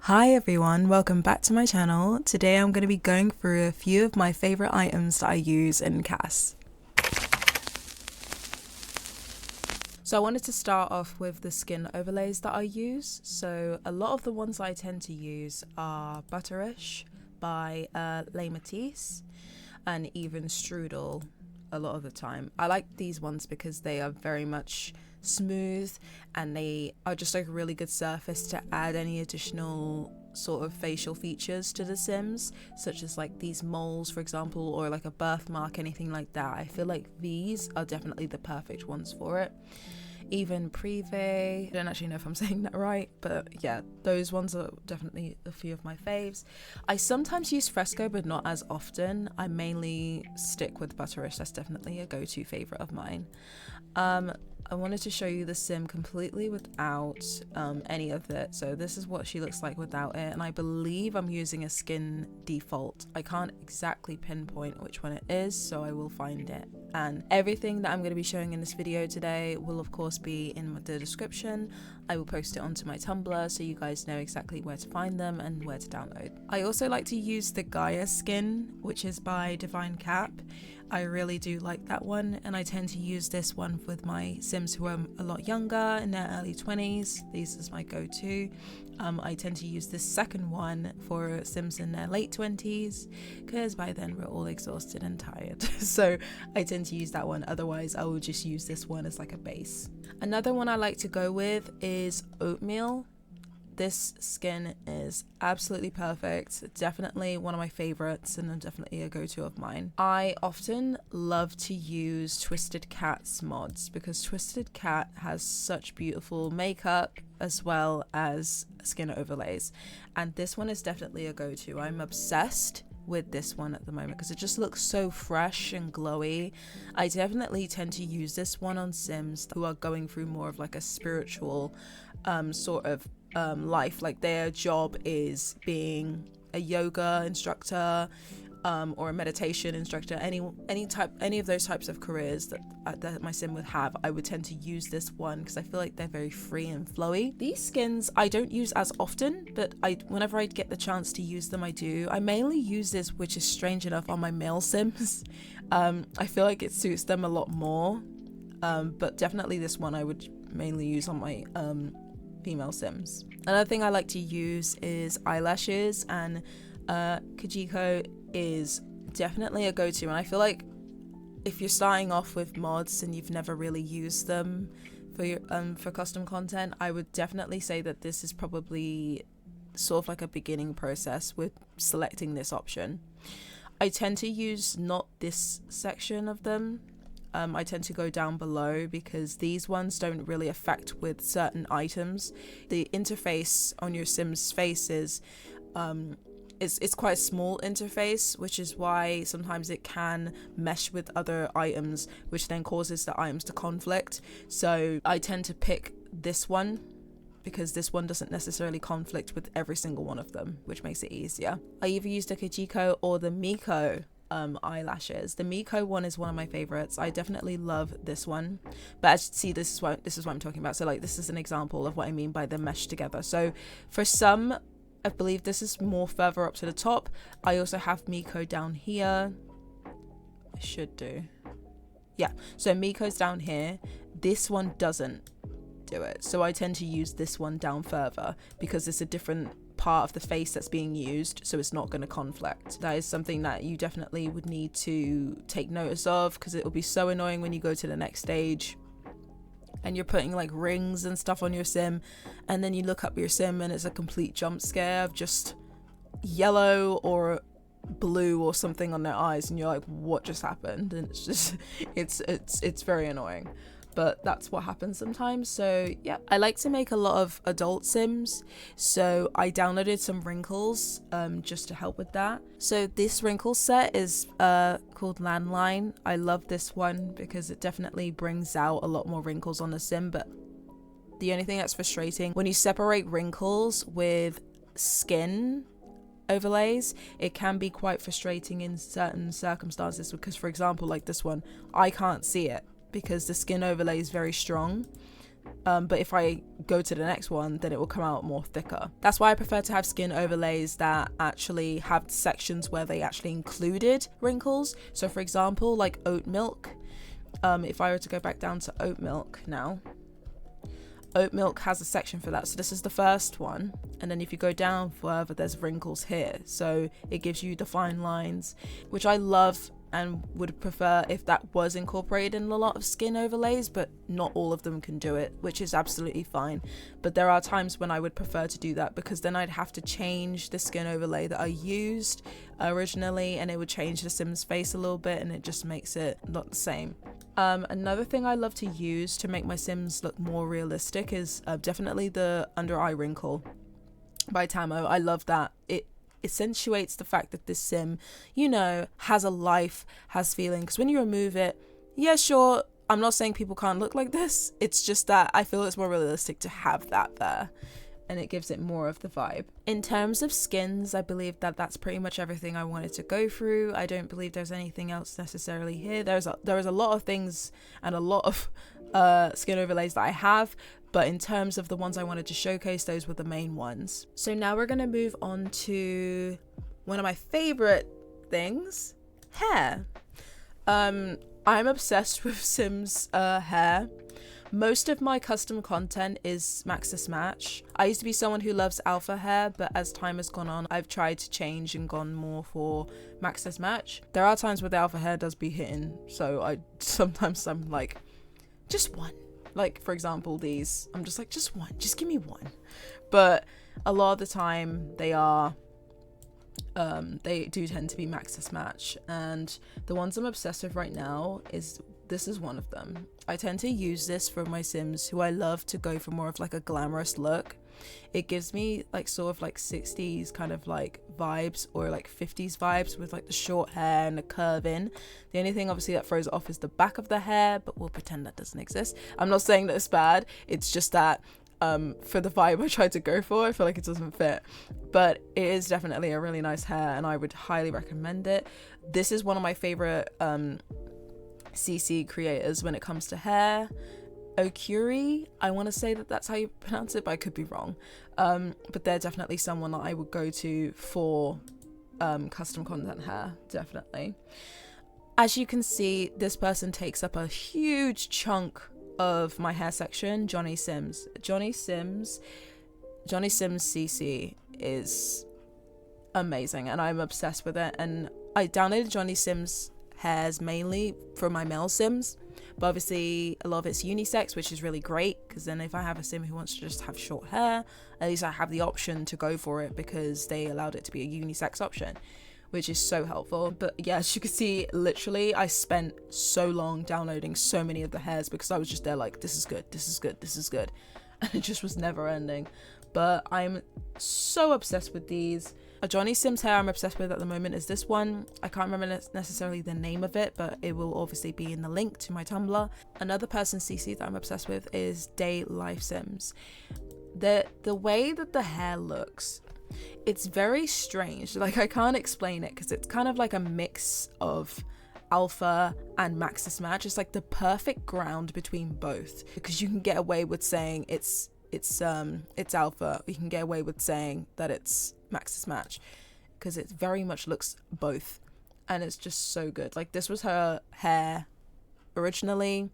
Hi everyone, welcome back to my channel. Today I'm going to be going through a few of my favorite items that I use in CAS. So I wanted to start off with the skin overlays that I use. So a lot of the ones I tend to use are Butterish by Les Matisse and even Strudel a lot of the time. I like these ones because they are very much smooth and they are just like a really good surface to add any additional sort of facial features to the Sims, such as like these moles for example, or like a birthmark, anything like that. I feel like these are definitely the perfect ones for it. Even Prive, I don't actually know if I'm saying that right, but yeah, those ones are definitely a few of my faves. I sometimes use Fresco, but not as often. I mainly stick with Butterish. That's definitely a go-to favorite of mine. I wanted to show you the Sim completely without any of it. So this is what she looks like without it, and I believe I'm using a skin default. I can't exactly pinpoint which one it is, so I will find it. And everything that I'm going to be showing in this video today will of course be in the description. I will post it onto my Tumblr so you guys know exactly where to find them and where to download. I also like to use the Gaia skin, which is by Divine Cap. I really do like that one, and I tend to use this one with my Sims who are a lot younger, in their early 20s. This is my go-to. I tend to use this second one for Sims in their late 20s because by then we're all exhausted and tired. So I tend to use that one. Otherwise I will just use this one as like a base. Another one I like to go with is Oatmeal. This skin is absolutely perfect. Definitely one of my favorites and definitely a go-to of mine. I often love to use Twisted Cat's mods because Twisted Cat has such beautiful makeup as well as skin overlays, and this one is definitely a go-to. I'm obsessed with this one at the moment because it just looks so fresh and glowy. I definitely tend to use this one on Sims who are going through more of like a spiritual sort of life, like their job is being a yoga instructor or a meditation instructor, any of those types of careers that my Sim would have. I would tend to use this one because I feel like they're very free and flowy. These skins I don't use as often, but whenever I get the chance to use them I do. I mainly use this, which is strange enough, on my male Sims. I feel like it suits them a lot more, but definitely this one I would mainly use on my female Sims. Another thing I like to use is eyelashes, and Kajiko is definitely a go-to, and I feel like if you're starting off with mods and you've never really used them for your for custom content, I would definitely say that this is probably sort of like a beginning process with selecting this option. I tend to use not this section of them. I tend to go down below because these ones don't really affect with certain items. The interface on your Sims faces it's quite a small interface, which is why sometimes it can mesh with other items, which then causes the items to conflict. So I tend to pick this one because this one doesn't necessarily conflict with every single one of them, which makes it easier. I either use the Kajiko or the Miko eyelashes. The Miko one is one of my favorites. I definitely love this one, but as you see, this is what I'm talking about. So like, this is an example of what I mean by them meshed together. So for some, I believe this is more further up to the top. I also have Miko down here. I should do, yeah, so Miko's down here. This one doesn't do it, so I tend to use this one down further because it's a different part of the face that's being used, so it's not going to conflict. That is something that you definitely would need to take notice of because it will be so annoying when you go to the next stage and you're putting like rings and stuff on your Sim, and then you look up your Sim and it's a complete jump scare of just yellow or blue or something on their eyes, and you're like, what just happened? And it's just it's very annoying, but that's what happens sometimes. So yeah, I like to make a lot of adult Sims, so I downloaded some wrinkles just to help with that. So this wrinkle set is called Landline. I love this one because it definitely brings out a lot more wrinkles on the Sim, but the only thing that's frustrating when you separate wrinkles with skin overlays, it can be quite frustrating in certain circumstances because, for example, like this one, I can't see it because the skin overlay is very strong. but if I go to the next one, then it will come out more thicker. That's why I prefer to have skin overlays that actually have sections where they actually included wrinkles. So for example, like oat milk, if I were to go back down to oat milk now, oat milk has a section for that. So this is the first one, and then if you go down further, there's wrinkles here, so it gives you defined lines, which I love and would prefer if that was incorporated in a lot of skin overlays, but not all of them can do it, which is absolutely fine. But there are times when I would prefer to do that, because then I'd have to change the skin overlay that I used originally, and it would change the Sim's face a little bit, and it just makes it not the same. Another thing I love to use to make my Sims look more realistic is definitely the under eye wrinkle by Tamo. I love that. It accentuates the fact that this Sim, you know, has a life, has feeling. Because when you remove it, yeah, sure, I'm not saying people can't look like this. It's just that I feel it's more realistic to have that there, and it gives it more of the vibe. In terms of skins, I believe that that's pretty much everything I wanted to go through. I don't believe there's anything else necessarily here. There is a lot of things and a lot of skin overlays that I have, but in terms of the ones I wanted to showcase, those were the main ones. So now we're gonna move on to one of my favorite things, hair. I'm obsessed with Sims hair. Most of my custom content is Maxis Match. I used to be someone who loves alpha hair, but as time has gone on, I've tried to change and gone more for Maxis Match. There are times where the alpha hair does be hitting, so sometimes I'm like, just one. Like, for example, these, I'm just like, just one, just give me one. But a lot of the time they are, they do tend to be Maxis Match. And the ones I'm obsessed with right now this is one of them. I tend to use this for my Sims who I love to go for more of like a glamorous look. It gives me like sort of like 60s kind of like vibes, or like 50s vibes, with like the short hair and the curve in. The only thing obviously that throws it off is the back of the hair, but we'll pretend that doesn't exist. I'm not saying that it's bad, it's just that for the vibe I tried to go for, I feel like it doesn't fit. But it is definitely a really nice hair, and I would highly recommend it. This is one of my favorite CC creators when it comes to hair. Okuri, I want to say that that's how you pronounce it, but I could be wrong. But they're definitely someone that I would go to for custom content hair, definitely. As you can see, this person takes up a huge chunk of my hair section. Johnny Sims CC is amazing, and I'm obsessed with it. And I downloaded Johnny Sims hairs mainly for my male Sims, but obviously a lot of it's unisex, which is really great, because then if I have a Sim who wants to just have short hair, at least I have the option to go for it, because they allowed it to be a unisex option, which is so helpful. But yeah, as you can see, literally I spent so long downloading so many of the hairs, because I was just there like, this is good, this is good, this is good, and it just was never ending. But I'm so obsessed with these. A Johnny Sims hair I'm obsessed with at the moment is this one. I can't remember necessarily the name of it, but it will obviously be in the link to my Tumblr. Another person CC that I'm obsessed with is Day Life Sims. The way that the hair looks, it's very strange. Like, I can't explain it, because it's kind of like a mix of alpha and Maxis Match. It's like the perfect ground between both, because you can get away with saying it's alpha, you can get away with saying that it's Maxis Match, because it very much looks both, and it's just so good. Like, this was her hair originally.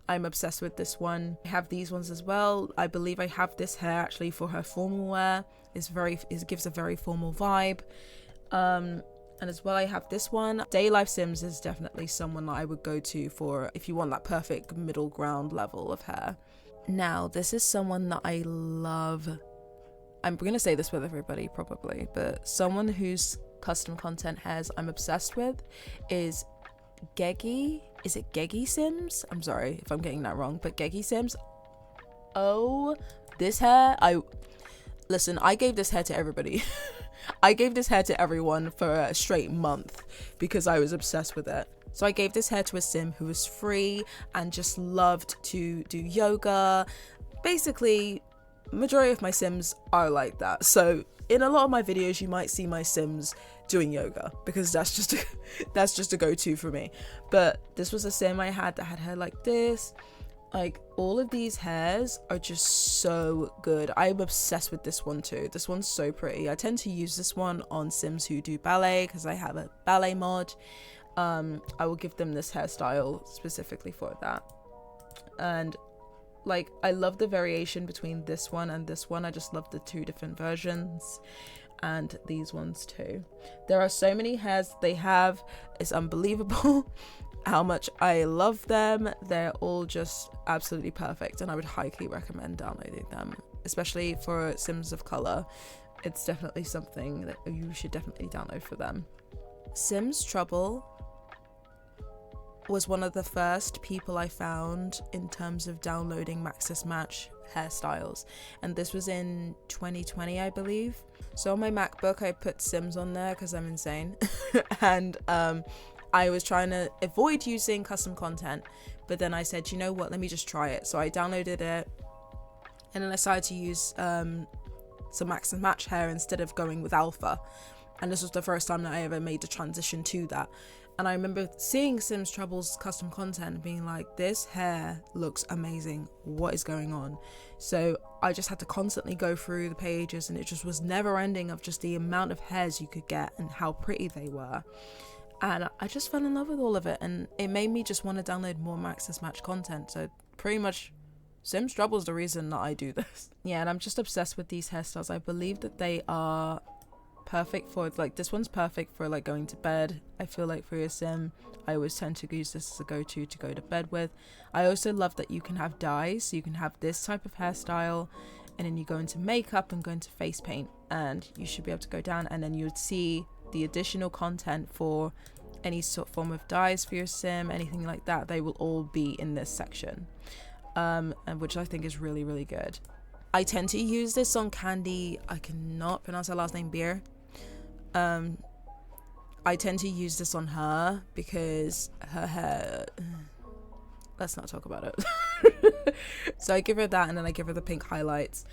I'm obsessed with this one. I have these ones as well. I believe I have this hair actually for her formal wear. It gives a very formal vibe. And as well, I have this one. Day Life Sims is definitely someone that I would go to for if you want that perfect middle ground level of hair. Now, this is someone that I love. I'm going to say this with everybody probably, but someone whose custom content hairs I'm obsessed with is Geggy. Is it Geggy Sims? I'm sorry if I'm getting that wrong, but Geggy Sims. Oh, this hair. Listen, I gave this hair to everybody. I gave this hair to everyone for a straight month because I was obsessed with it. So I gave this hair to a Sim who was free and just loved to do yoga. Basically, majority of my Sims are like that. So in a lot of my videos, you might see my Sims doing yoga, because that's just a go-to for me. But this was a Sim I had that had hair like this. Like, all of these hairs are just so good. I'm obsessed with this one too. This one's so pretty. I tend to use this one on Sims who do ballet because I have a ballet mod. I will give them this hairstyle specifically for that. And like, I love the variation between this one and this one. I just love the two different versions, and these ones too. There are so many hairs they have. It's unbelievable how much I love them. They're all just absolutely perfect, and I would highly recommend downloading them, especially for Sims of color. It's definitely something that you should definitely download for them. Sims Trouble was one of the first people I found in terms of downloading Maxis Match hairstyles, and this was in 2020, I believe. So on my MacBook I put Sims on there because I'm insane and I was trying to avoid using custom content, but then I said, you know what, let me just try it. So I downloaded it, and then I started to use some Maxis Match hair instead of going with alpha, and this was the first time that I ever made the transition to that. And I remember seeing Sims Trouble's custom content and being like, this hair looks amazing, what is going on? So I just had to constantly go through the pages, and it just was never ending of just the amount of hairs you could get and how pretty they were. And I just fell in love with all of it, and it made me just want to download more Maxis Match content. So pretty much Sims Trouble is the reason that I do this. Yeah, and I'm just obsessed with these hairstyles. I believe that they are perfect for, like, this one's perfect for like going to bed. I feel like for your sim, I always tend to use this as a go-to to go to bed with. I also love that you can have dyes, so you can have this type of hairstyle, and then you go into makeup and go into face paint, and you should be able to go down, and then you would see the additional content for any sort of form of dyes for your sim, anything like that. They will all be in this section, and which I think is really, really good. I tend to use this on Candy, I cannot pronounce her last name, Beer. I tend to use this on her because her hair, let's not talk about it. So I give her that, and then I give her the pink highlights,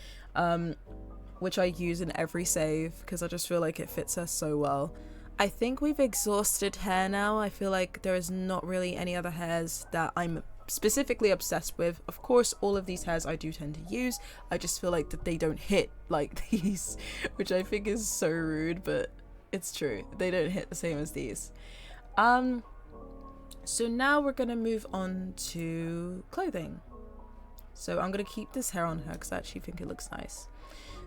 which I use in every save because I just feel like it fits her so well. I think we've exhausted hair now. I feel like there is not really any other hairs that I'm specifically obsessed with. Of course, all of these hairs I do tend to use. I just feel like that they don't hit like these, which I think is so rude, but it's true. They don't hit the same as these. So now we're gonna move on to clothing. So I'm gonna keep this hair on her because I actually think it looks nice.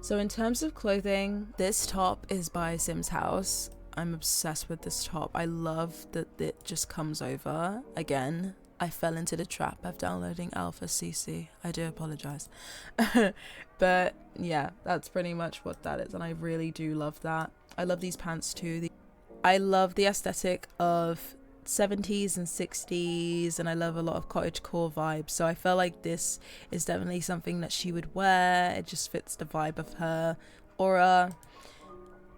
So in terms of clothing, this top is by Sims House. I'm obsessed with this top. I love that it just comes over. Again, I fell into the trap of downloading Alpha CC. I do apologize. But yeah, that's pretty much what that is, and I really do love that. I love these pants too. I love the aesthetic of 70s and 60s, and I love a lot of cottagecore vibes, so I feel like this is definitely something that she would wear. It just fits the vibe of her aura.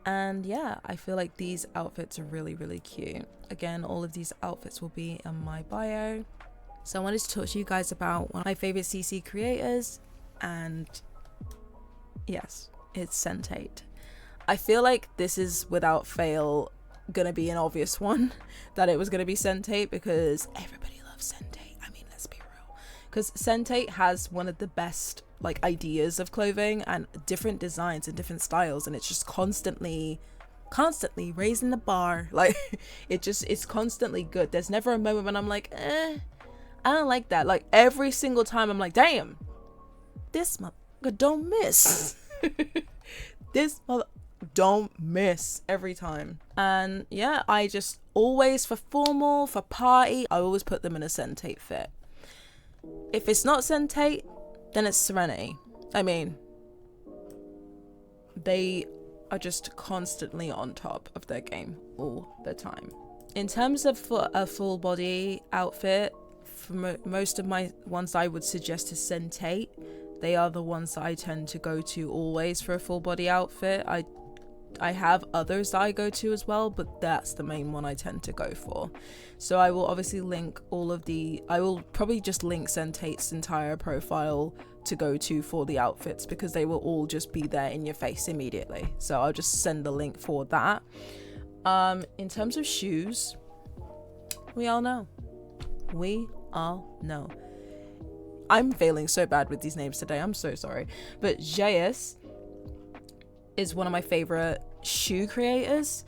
And yeah, I feel like these outfits are really, really cute. Again, all of these outfits will be in my bio. So I wanted to talk to you guys about one of my favorite CC creators, and yes, it's Sentate. I feel like this is without fail gonna be an obvious one that it was gonna be Sentate, because everybody loves Sentate. I mean, let's be real, because Sentate has one of the best like ideas of clothing and different designs and different styles, and it's just constantly raising the bar. Like it's constantly good. There's never a moment when I'm like, I don't like that. Like every single time I'm like, damn, this motherfucker don't miss. This mother don't miss every time. And yeah, I just always, for formal, for party, I always put them in a Sentate fit. If it's not Sentate, then it's Serenity. I mean, they are just constantly on top of their game all the time. In terms of a full body outfit, for most of my ones I would suggest is Sentate. They are the ones that I tend to go to always for a full body outfit. I have others that I go to as well, but that's the main one I tend to go for. So I will obviously link I will probably just link Sentate's entire profile to go to for the outfits, because they will all just be there in your face immediately. So I'll just send the link for that. In terms of shoes, we all know. I'm failing so bad with these names today. I'm so sorry. But JS is one of my favorite shoe creators.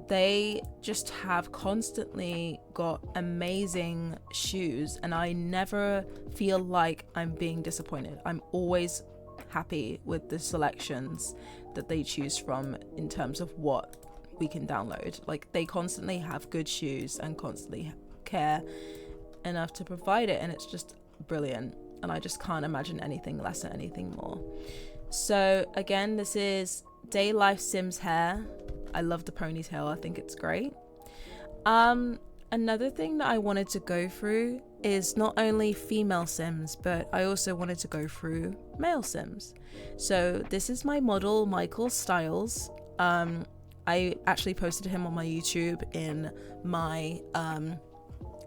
They just have constantly got amazing shoes, and I never feel like I'm being disappointed. I'm always happy with the selections that they choose from in terms of what we can download. Like, they constantly have good shoes and constantly care enough to provide it, and it's just brilliant, and I just can't imagine anything less or anything more. So again, this is Day Life Sims hair. I love the ponytail. I think it's great. Another thing that I wanted to go through is not only female Sims, but I also wanted to go through male Sims. So this is my model, Michael Styles. I actually posted him on my YouTube in my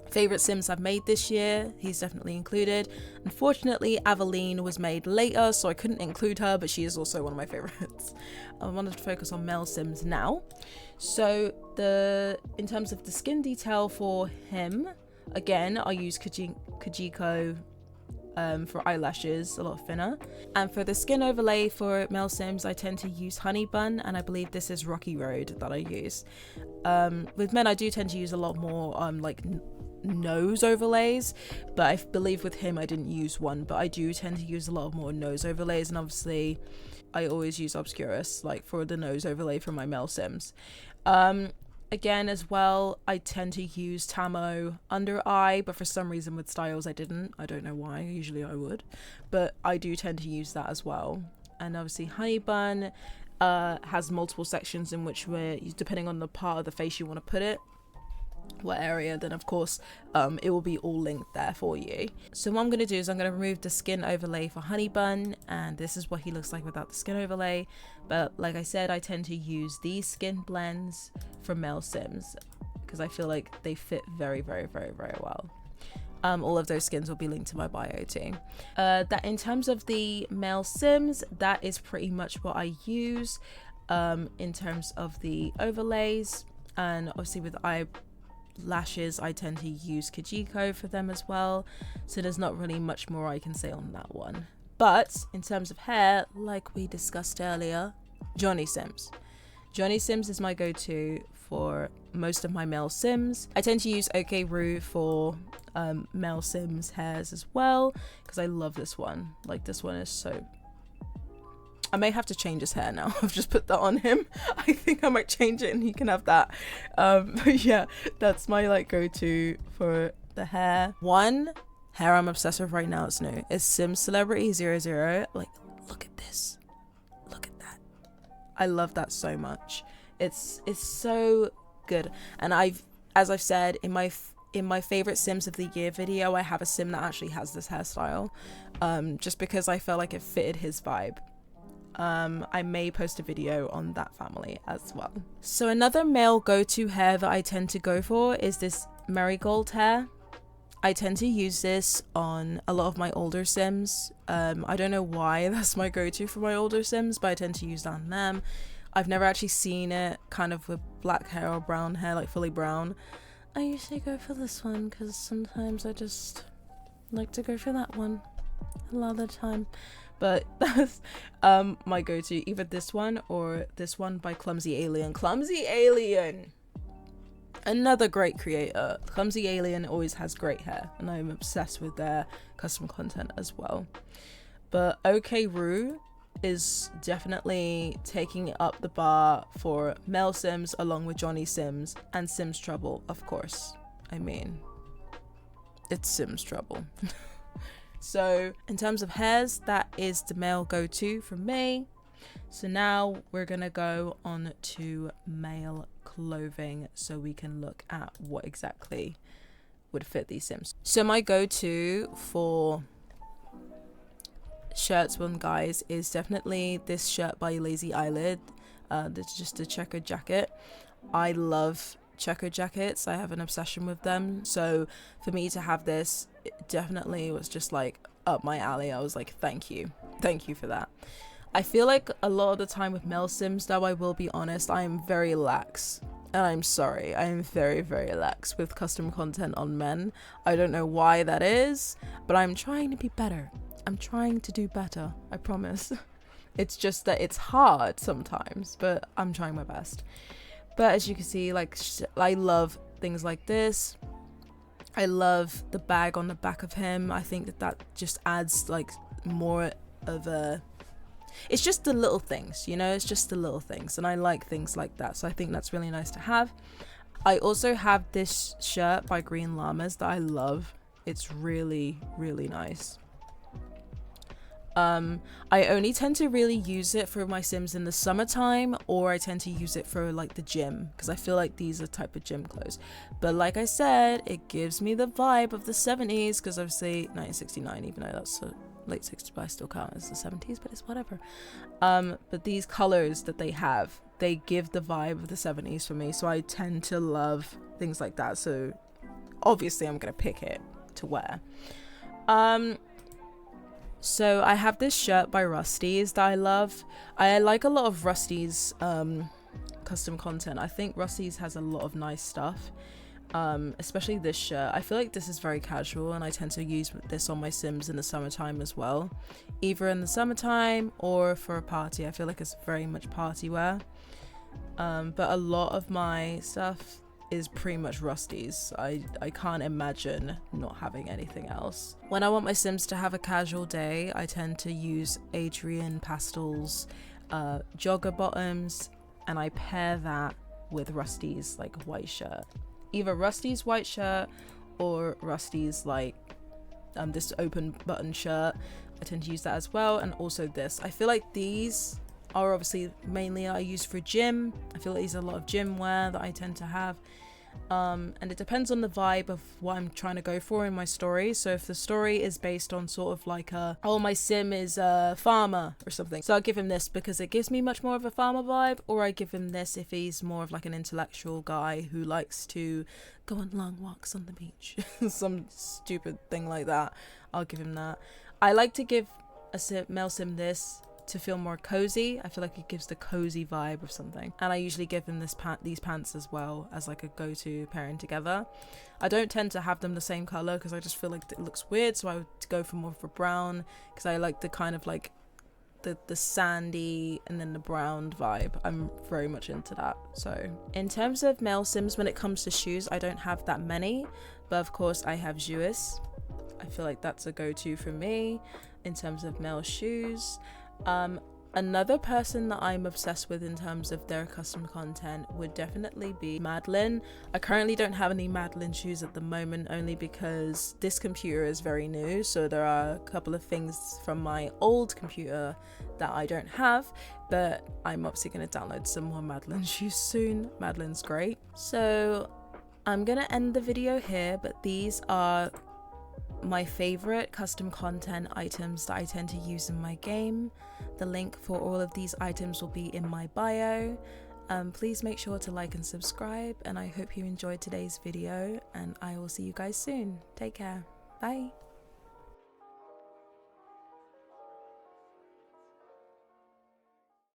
favorite Sims I've made this year. He's definitely included. Unfortunately, Aveline was made later, so I couldn't include her, but she is also one of my favorites. I wanted to focus on male Sims now. So in terms of the skin detail for him, again, I use Kajiko for eyelashes, a lot thinner. And for the skin overlay for male Sims, I tend to use Honey Bun, and I believe this is Rocky Road that I use. With men, I do tend to use a lot more like nose overlays, but I believe with him I didn't use one, but I do tend to use a lot more nose overlays, and obviously I always use Obscurus like for the nose overlay for my male Sims. Again, as well, I tend to use Tamo under eye, but for some reason with Styles I didn't. I don't know why. Usually I would, but I do tend to use that as well. And obviously Honey Bun has multiple sections in which depending on the part of the face you want to put it, what area, then of course it will be all linked there for you. So what I'm going to do is I'm going to remove the skin overlay for Honey Bun, and this is what he looks like without the skin overlay. But like I said, I tend to use these skin blends for male Sims because I feel like they fit very, very, very, very well. All of those skins will be linked to my bio too. That in terms of the male Sims, that is pretty much what I use in terms of the overlays. And obviously with eyelashes, I tend to use Kajiko for them as well, so there's not really much more I can say on that one. But in terms of hair, like we discussed earlier, Johnny Sims. Johnny Sims is my go-to for most of my male Sims. I tend to use OK Roo for male Sims hairs as well, because I love this one. Like, this one is so... I may have to change his hair now. I've just put that on him. I think I might change it and he can have that. But yeah, that's my like go-to for the hair. One hair I'm obsessed with right now, it's new. It's Sims Celebrity 00. Like, look at this. Look at that. I love that so much. It's so good. And as I've said in my favorite Sims of the year video, I have a Sim that actually has this hairstyle, just because I felt like it fitted his vibe. I may post a video on that family as well. So another male go-to hair that I tend to go for is this marigold hair. I tend to use this on a lot of my older Sims. I don't know why that's my go-to for my older Sims, but I tend to use that on them. I've never actually seen it kind of with black hair or brown hair, like fully brown. I usually go for this one because sometimes I just like to go for that one a lot of the time. But that's my go-to, either this one or this one by Clumsy Alien. Clumsy Alien! Another great creator. Clumsy Alien always has great hair, and I'm obsessed with their custom content as well. But OK Roo is definitely taking up the bar for male Sims along with Johnny Sims and Sims Trouble, of course. I mean, it's Sims Trouble. So in terms of hairs, that is the male go-to for me. So now we're gonna go on to male clothing so we can look at what exactly would fit these Sims. So my go-to for shirts on guys is definitely this shirt by Lazy Eyelid. That's just a checkered jacket. I love checkered jackets. I have an obsession with them. So for me to have this, it definitely was just like up my alley. I was like, thank you for that. I feel like a lot of the time with male Sims, though, I will be honest, I am very lax And I'm sorry, I am very, very lax with custom content on men. I don't know why that is, but I'm trying to be better. I'm trying to do better, I promise. It's just that it's hard sometimes, but I'm trying my best. But as you can see, like, I love things like this. I love the bag on the back of him. I think that just adds like more of a... It's just the little things, you know, it's just the little things. And I like things like that. So I think that's really nice to have. I also have this shirt by Green Llamas that I love. It's really, really nice. I only tend to really use it for my Sims in the summertime, or I tend to use it for like the gym, because I feel like these are type of gym clothes. But like I said, it gives me the vibe of the 70s, because obviously 1969, even though that's late 60s, but I still count as the 70s, but it's whatever. But these colors that they have, they give the vibe of the 70s for me, so I tend to love things like that. So obviously I'm gonna pick it to wear. So I have this shirt by Rusty's that I love. I like a lot of Rusty's custom content. I think Rusty's has a lot of nice stuff, especially this shirt. I feel like this is very casual, and I tend to use this on my Sims in the summertime as well, either in the summertime or for a party. I feel like it's very much party wear, but a lot of my stuff is pretty much Rusty's. I can't imagine not having anything else. When I want my Sims to have a casual day, I tend to use Adrian Pastels jogger bottoms, and I pair that with Rusty's like white shirt. Either Rusty's white shirt or Rusty's like this open button shirt. I tend to use that as well, and also this. I feel like these are obviously mainly I use for gym. I feel like these are a lot of gym wear that I tend to have, and it depends on the vibe of what I'm trying to go for in my story. So if the story is based on sort of like oh, my Sim is a farmer or something, so I'll give him this because it gives me much more of a farmer vibe, or I give him this if he's more of like an intellectual guy who likes to go on long walks on the beach. Some stupid thing like that, I'll give him that. I like to give a male Sim this to feel more cozy. I feel like it gives the cozy vibe of something, and I usually give them these pants as well as like a go-to pairing together. I don't tend to have them the same color because I just feel like it looks weird, so I would go for more of a brown, because I like the kind of like the sandy and then the brown vibe. I'm very much into that. So in terms of male Sims, when it comes to shoes, I don't have that many, but of course I have Jouis. I feel like that's a go-to for me in terms of male shoes. Another person that I'm obsessed with in terms of their custom content would definitely be Madeline. I currently don't have any Madeline shoes at the moment, only because this computer is very new, so there are a couple of things from my old computer that I don't have, but I'm obviously going to download some more Madeline shoes soon. Madeline's great. So I'm gonna end the video here, but these are my favorite custom content items that I tend to use in my game. The link for all of these items will be in my bio. Please make sure to like and subscribe, and I hope you enjoyed today's video, and I will see you guys soon. Take care. Bye.